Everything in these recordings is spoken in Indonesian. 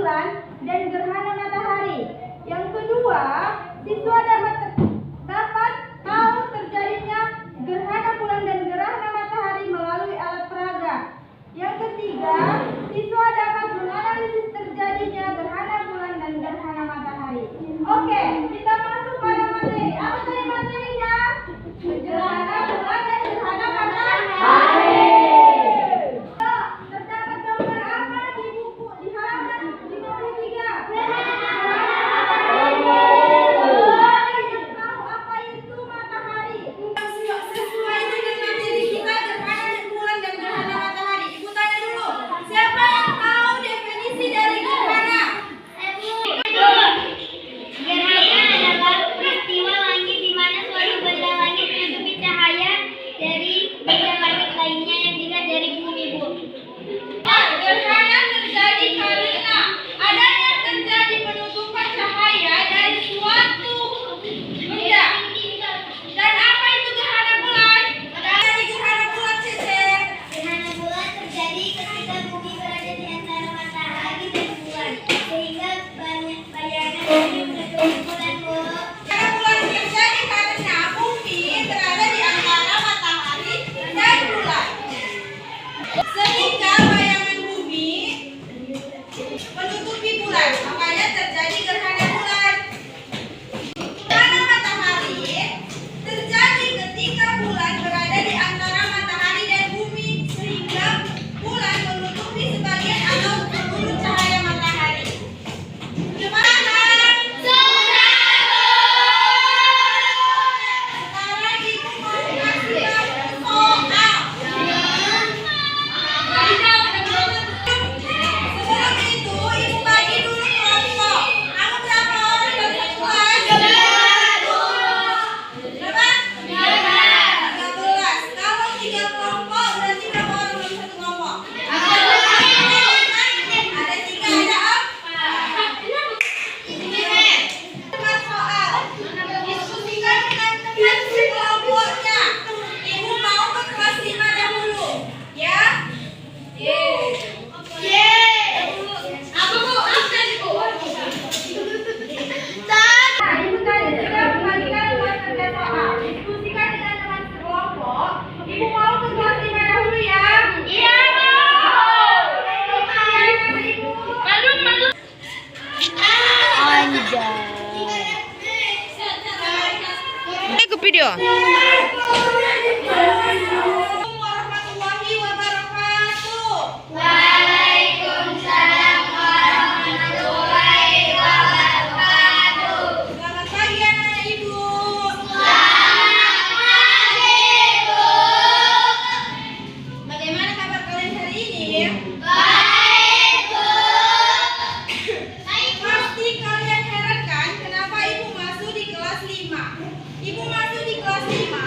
bulan dan gerhana matahari. Yang kedua, siswa dapat tahu terjadinya gerhana bulan dan gerhana matahari melalui alat peraga. Yang ketiga, siswa dapat menganalisis terjadinya gerhana bulan dan gerhana matahari. Oke, kita masuk pada materi. Apa tadi materinya? Gerhana bulan dan gerhana matahari. Terdapat gambar apa di buku di halaman 53? Yang tahu apa itu matahari? Sesuai dengan materi kita, gerhana bulan dan gerhana matahari. Ibu tanya dulu, siapa yang tahu definisi dari gerhana? Gerhana adalah peristiwa langit di mana suatu benda langit menutupi cahaya dari benda langit lainnya yang dilihat dari bumi, Bu. Gerhana terjadi karena adanya terjadi penutupan cahaya dari suatu benda. Dan apa itu gerhana bulan? Terjadi gerhana bulan, Cece. Gerhana bulan terjadi ketika bumi berada di antara matahari dan bulan, sehingga bayangan bumi menutupi bulan, Bu. Gerhana bulan terjadi karena bumi berada di antara matahari dan bulan, sehingga bayangan bumi menutupi bulan. Makanya terjadi gerhana bulan. Gerhana matahari terjadi ketika bulan berada di antara matahari dan bumi, sehingga bulan menutupi sebagian atau seluruh cahaya matahari. Sekarang Ibu mau kasih tahu soal. Sebelum itu, Ibu bagi dulu kelompok. Kamu berapa orang dalam satu kelas? Berapa? 13. Kalau 3 kelompok, berarti berapa orang dalam satu kelompok? Ada 3, ada apa? Bukan soal. Diskusikan dengan teman sekelompoknya. Ibu mau ke kelas 5 dahulu. Ya? Apa, Bu? Absen, Bu. Nah, Ibu tadi sudah membagikan buat kerja soal. Diskusikan dengan teman sekelompok. Ibu mau ke kelas 5 dahulu ya? Iya, Bu. Ke video. Assalamualaikum warahmatullahi wabarakatuh. Waalaikumsalam warahmatullahi wabarakatuh. Selamat pagi anak-anak Ibu. Selamat pagi, Bu. Bagaimana kabar kalian hari ini? Baik, Bu. Pasti kalian heran kan kenapa Ibu masuk di kelas 5? Ibu masuk di kelas 5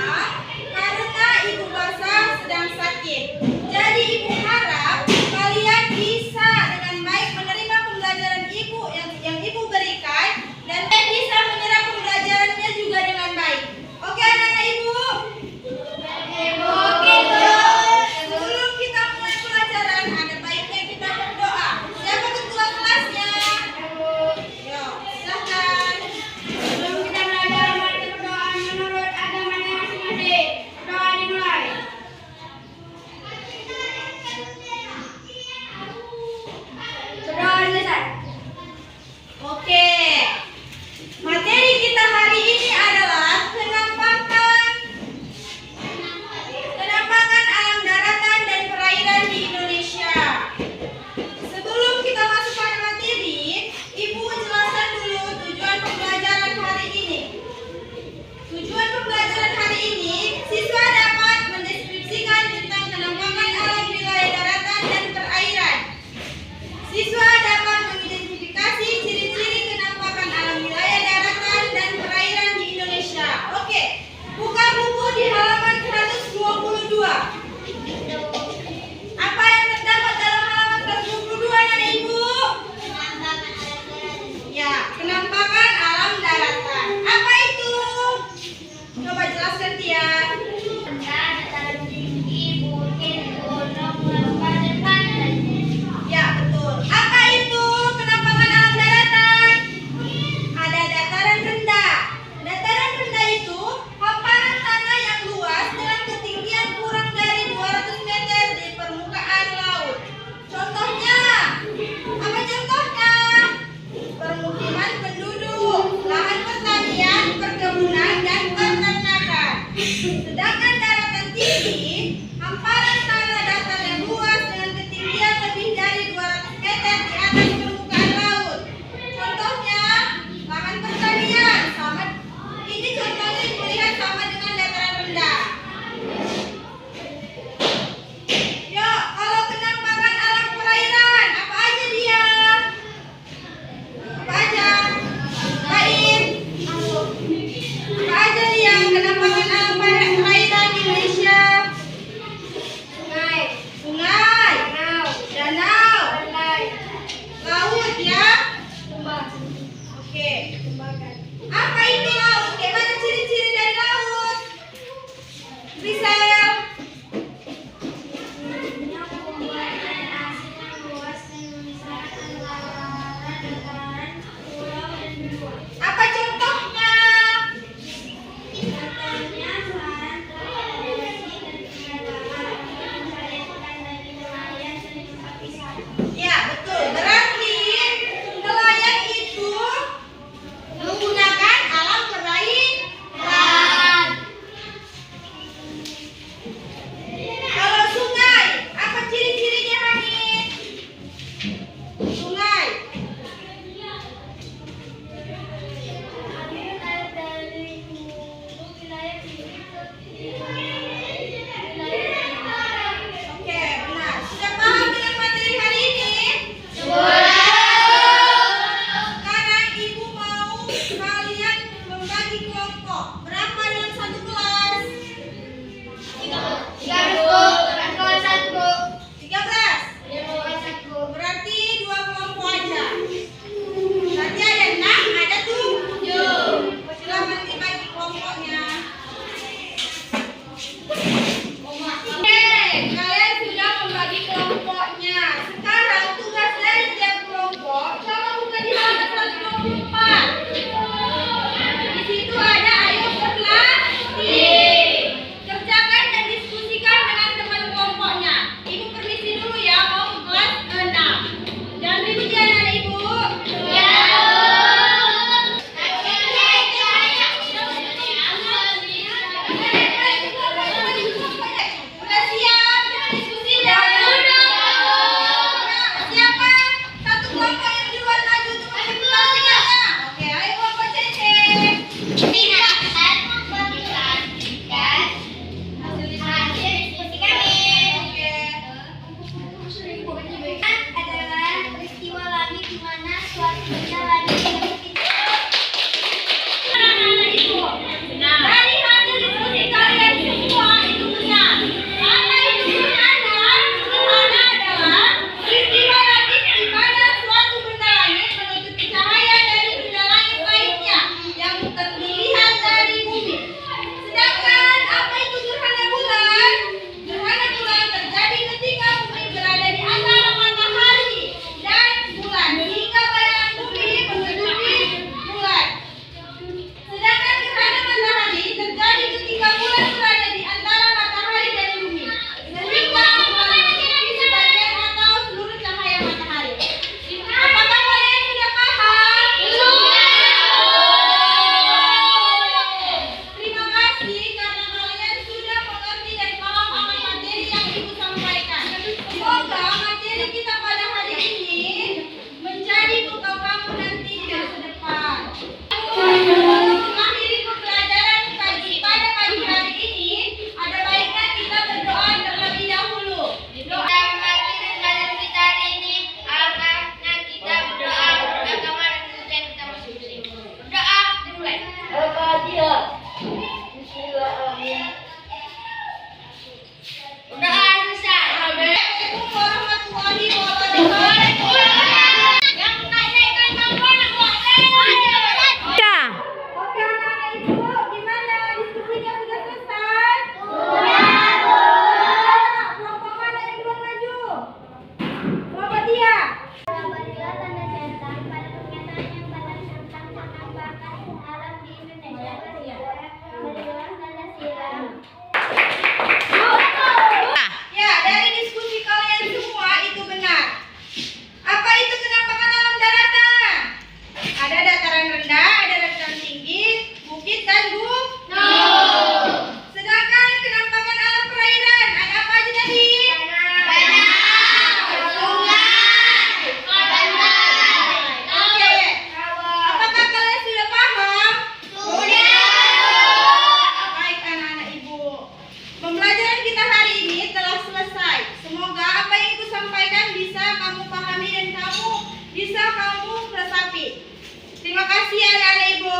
Terima kasih anak-anak Ibu.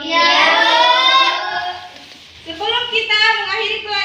Iya. Sebelum kita mengakhiri pelajaran